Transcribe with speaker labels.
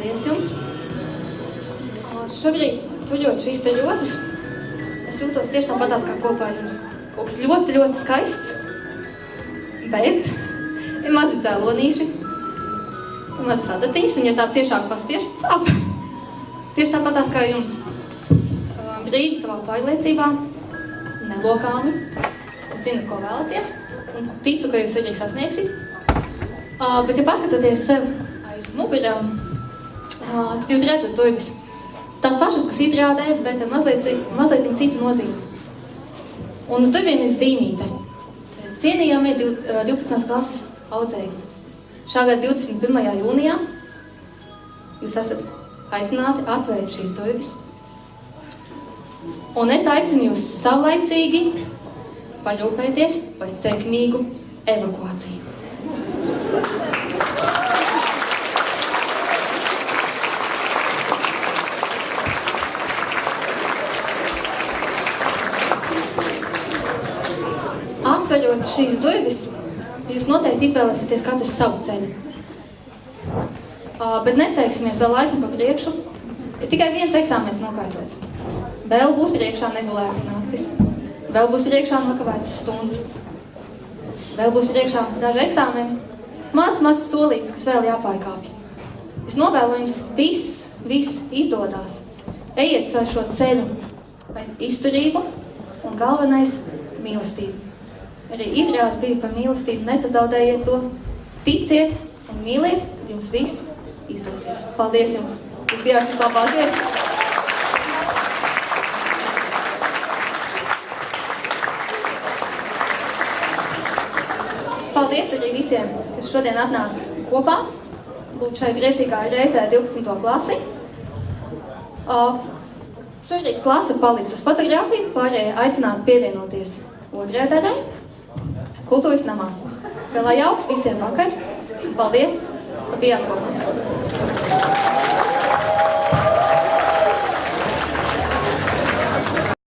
Speaker 1: Paldies jums! Šobrīd, tuļot šīs te ļozes, es jūtos tieši tāpatās kā kopā jums. Kaut kas ļoti, ļoti skaists, bet ir mazi cēlonīši, ir mazi sadatiņas, un ja tā ciešāk paspiež, sāp. Tieši tāpatās kā jums. Brīdi savā pārliecībā, nelokāmi, zinu, ko vēlaties, un ticu, ka jūs arī sasniegsit. Bet, ja paskatāties sev aiz mugurām, tad jūs redzat durvis. Tās pašas, kas izrādē, bet mazliet citu nozīmi. Un uz durviem ir zīmīte. Cienījamie 12. klases audzēji. Šā gada 21. jūnijā jūs esat aicināti atvērt šīs durvis. Un es aicinu jūs savlaicīgi parūpēties par sekmīgu evakuāciju. Atverot šīs durvis, jūs noteikti izvēlēsieties katrs savu ceļu. Bet nesteigsimies vēl laiku pa priekšu. Ir tikai viens eksāmens nokārtots. Vēl būs priekšā negulētas naktis. Vēl būs priekšā nokavētas stundas. Vēl būs priekšā daži eksāmeni. Mazs solītis, kas vēl jāpārkāpj. Es novēlu jums viss izdodās. Ejiet ar šo ceļu par izturību un galvenais mīlestību. Arī izrādi bija par mīlestību, nepazaudējiet to. Ticiet un mīliet, tad jums viss izdosies. Paldies jums! Jūs bijāt šis labākie! Paldies arī visiem, kas šodien atnāca kopā, būt šai priecīgā reizē 12. klasi. Šorīt klase paliks uz fotografiju, pārējie aicināt pievienoties otrajai daļai Kultūras namā. Vēl jauks visiem vakars. Paldies, ka bijāt kopā.